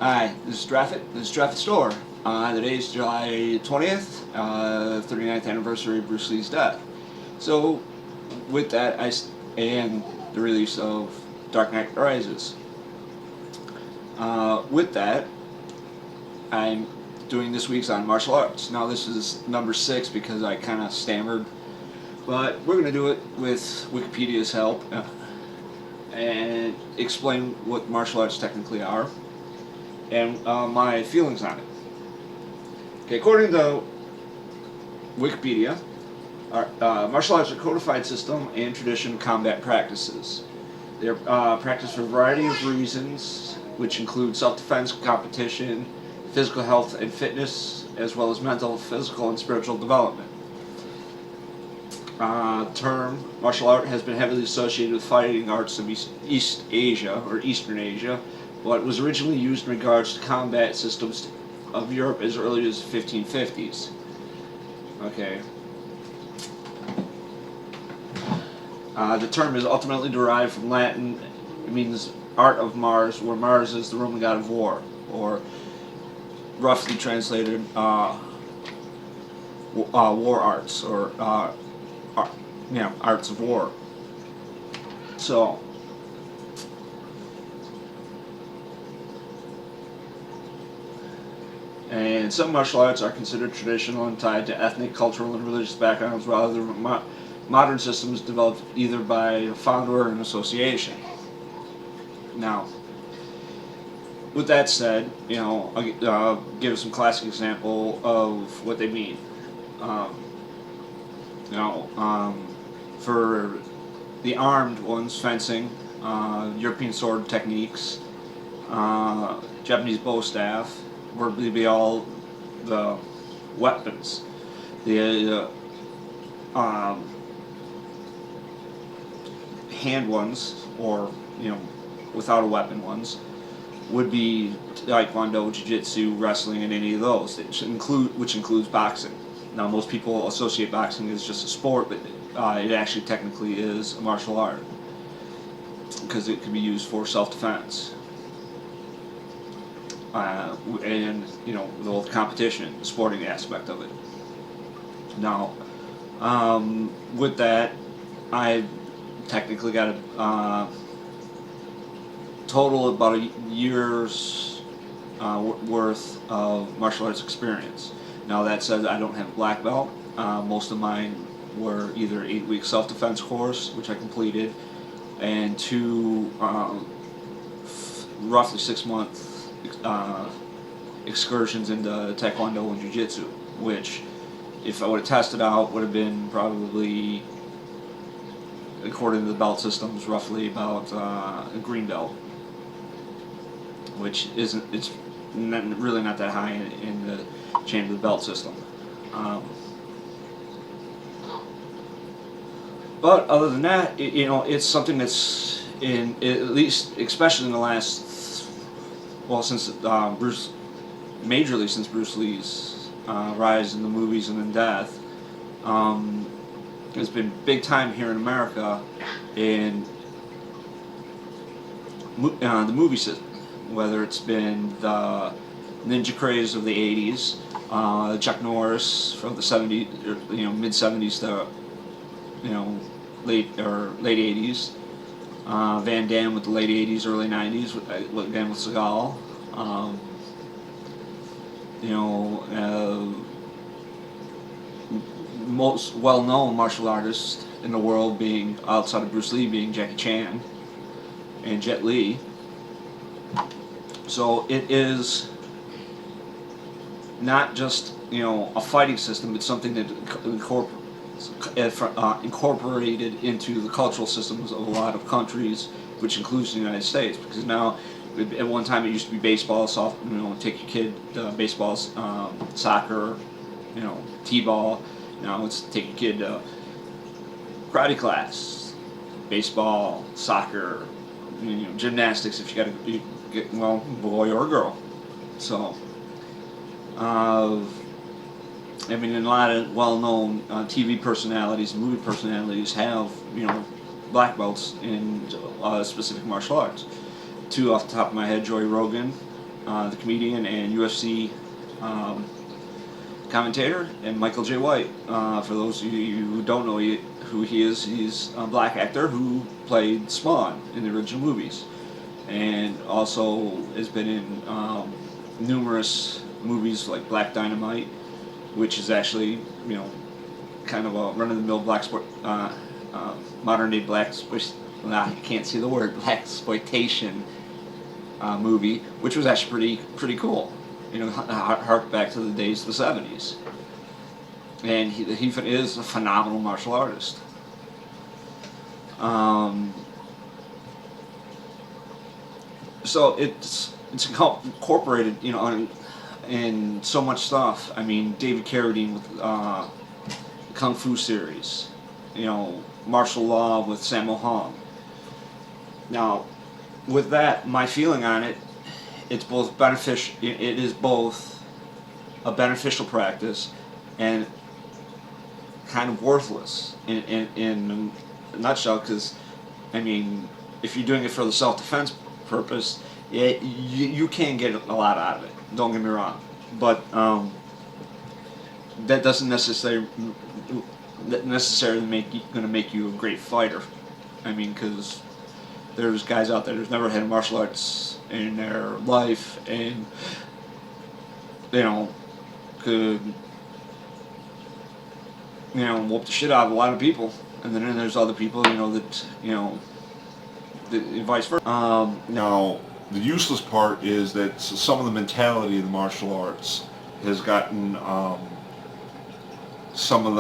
Hi, this is Draffet. This is Draffet Store. Today is July 20th, 39th anniversary of Bruce Lee's death. So, with that, and the release of Dark Knight Rises. With that, I'm doing this week's on martial arts. Now, this is number 6 because I kind of stammered, but we're going to do it with Wikipedia's help and explain what martial arts technically are and my feelings on it. Okay, according to Wikipedia, martial arts are a codified system and tradition of combat practices. They're practiced for a variety of reasons, which include self-defense, competition, physical health and fitness, as well as mental, physical, and spiritual development. Term martial art has been heavily associated with fighting arts of East Asia or Eastern Asia, but was originally used in regards to combat systems of Europe as early as the 1550s. Okay. The term is ultimately derived from Latin. It means art of Mars, where Mars is the Roman god of war, or roughly translated war arts, or arts of war. So, and some martial arts are considered traditional and tied to ethnic, cultural, and religious backgrounds, while other modern systems developed either by a founder or an association. Now, with that said, I'll give some classic example of what they mean. For the armed ones, fencing, European sword techniques, Japanese bow staff, would be all the weapons. The hand ones, or without a weapon ones, would be Taekwondo, Jiu-Jitsu, wrestling, and any of those, which includes boxing. Now, most people associate boxing as just a sport, but it actually technically is a martial art because it can be used for self-defense. And the whole competition, the sporting aspect of it. Now, with that, I technically got a total of about a year's worth of martial arts experience. Now, that said, I don't have a black belt. Most of mine were either 8-week self-defense course, which I completed, and 2 roughly 6-month excursions into Taekwondo and Jiu-Jitsu, which, if I would have tested out, would have been probably, according to the belt systems, roughly about a green belt, which it's really not that high in the chain of the belt system. But other than that, it's something that's at least, especially in the last, since majorly since Bruce Lee's rise in the movies and then death, it's been big time here in America in the movie system, whether it's been the ninja craze of the 80s, Chuck Norris from the 70s, mid 70s to late 80s, Van Damme with the late 80s, early 90s, again with Seagal. Most well-known martial artists in the world being, outside of Bruce Lee, being Jackie Chan and Jet Li. So it is not just a fighting system; it's something that incorporated into the cultural systems of a lot of countries, which includes the United States. Because now, at one time, it used to be baseball, take your kid to baseball, soccer, t-ball. Now it's take your kid to karate class, baseball, soccer, gymnastics if you got to get boy or girl. So, and a lot of well-known TV personalities, movie personalities have black belts in specific martial arts. 2 off the top of my head: Joey Rogan the comedian and UFC commentator, and Michael J. White. For those of you who don't know who he is, he's a black actor who played Spawn in the original movies, and also has been in numerous movies like Black Dynamite, which is actually, you know, kind of a run-of-the-mill modern-day I can't see the word, blaxploitation movie, which was actually pretty cool. You know, hark back to the days of the 70s. And he is a phenomenal martial artist. So it's incorporated, you know, in so much stuff. I mean, David Carradine with the Kung Fu series, you know, martial law with Sammo Hung. Now, with that, my feeling on it, it's both beneficial. It is both a beneficial practice and kind of worthless in a nutshell. Because, I mean, if you're doing it for the self-defense purpose, you can get a lot out of it. Don't get me wrong, but that doesn't necessarily make you a great fighter. I mean, because there's guys out there who's never had martial arts in their life, and you know, could, you know, whoop the shit out of a lot of people. And then there's other people, you know, that, you know, vice versa. Now, the useless part is that some of the mentality of the martial arts has gotten some of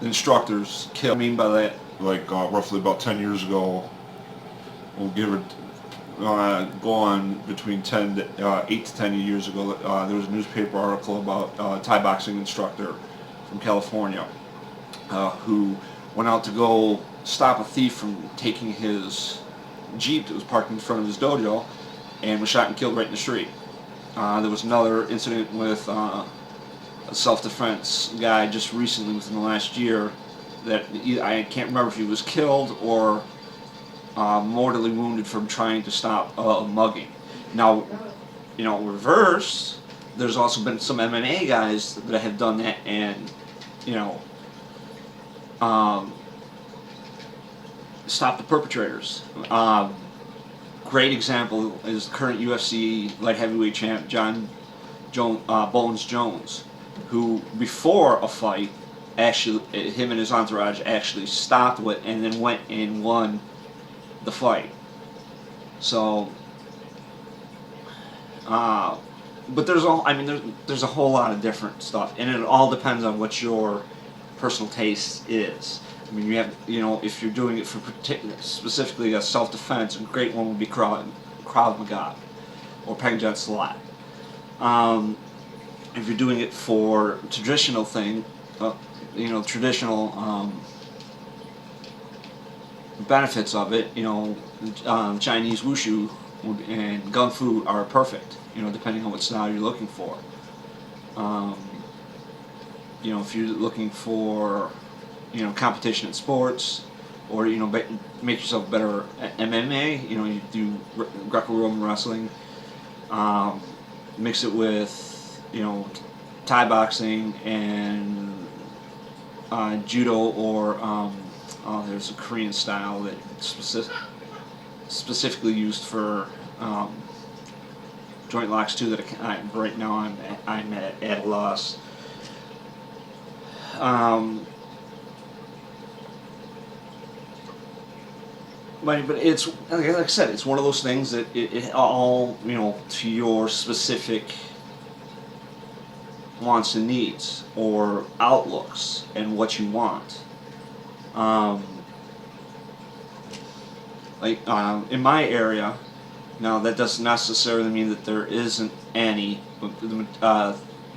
the instructors killed. I mean by that, like roughly about 10 years ago, we'll give it go on between 8 to 10 years ago. There was a newspaper article about a Thai boxing instructor from California who went out to go stop a thief from taking his Jeep that was parked in front of his dojo, and was shot and killed right in the street. There was another incident with a self-defense guy just recently within the last year that I can't remember if he was killed or mortally wounded from trying to stop a mugging. Now, you know, reverse, there's also been some MMA guys that have done that, and, you know, stop the perpetrators. Great example is the current UFC light heavyweight champ Bones Jones, who before a fight, actually him and his entourage actually stopped it and then went and won the fight. So, but there's a whole lot of different stuff, and it all depends on what your personal taste is. I mean, you have, you know, if you're doing it for specifically a self-defense, a great one would be Krav Maga or Pangjan Salat. If you're doing it for traditional thing, you know, traditional benefits of it, you know, Chinese wushu and gung fu are perfect, you know, depending on what style you're looking for. You know, if you're looking for, you know, competition in sports, or, you know, make yourself better at MMA, you know, you do Greco-Roman wrestling, mix it with, you know, Thai boxing and judo, or there's a Korean style that specifically used for joint locks too. That right now I'm at a loss. But it's, like I said, it's one of those things that it all, you know, to your specific wants and needs or outlooks and what you want. In my area, now that doesn't necessarily mean that there isn't any, but the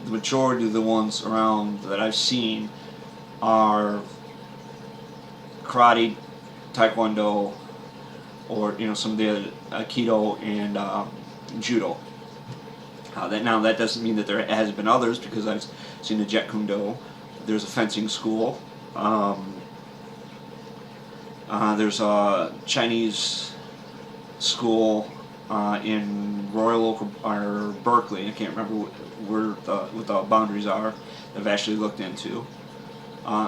majority of the ones around that I've seen are karate, taekwondo, or, you know, some of the other aikido and judo. That doesn't mean that there hasn't been others, because I've seen the Jeet Kune Do. There's a fencing school. There's a Chinese school in Royal Oak or Berkeley. I can't remember what the boundaries are. I've actually looked into.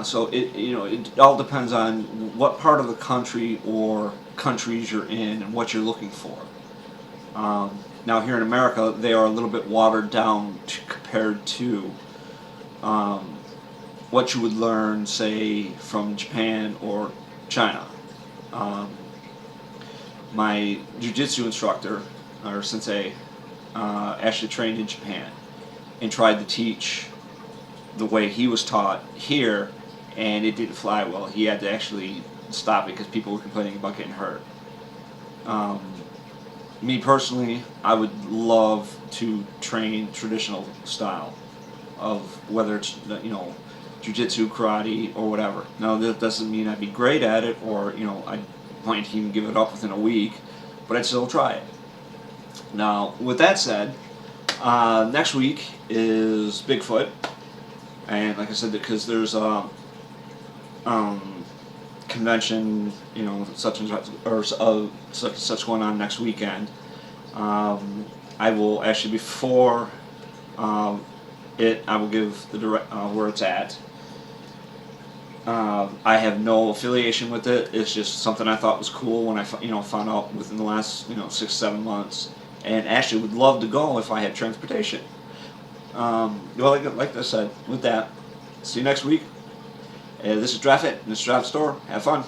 So it all depends on what part of the country or countries you're in and what you're looking for. Now here in America, they are a little bit watered down compared to what you would learn, say, from Japan or China. Um, my jiu-jitsu instructor, or sensei, actually trained in Japan and tried to teach the way he was taught here, and it didn't fly well. He had to actually stop it because people were complaining about getting hurt. Um, Me personally, I would love to train traditional style of whether it's jiu-jitsu, karate, or whatever. Now that doesn't mean I'd be great at it, or I might even give it up within a week, but I'd still try it. Now, with that said, next week is Bigfoot, and like I said, because there's a convention, such and such, or such and such going on next weekend. I will actually, before I will give the direct where it's at. I have no affiliation with it. It's just something I thought was cool when I found out within the last 6-7 months, and actually would love to go if I had transportation. Well, like I said, with that, see you next week. This is Draffet, and this is Draft Store. Have fun.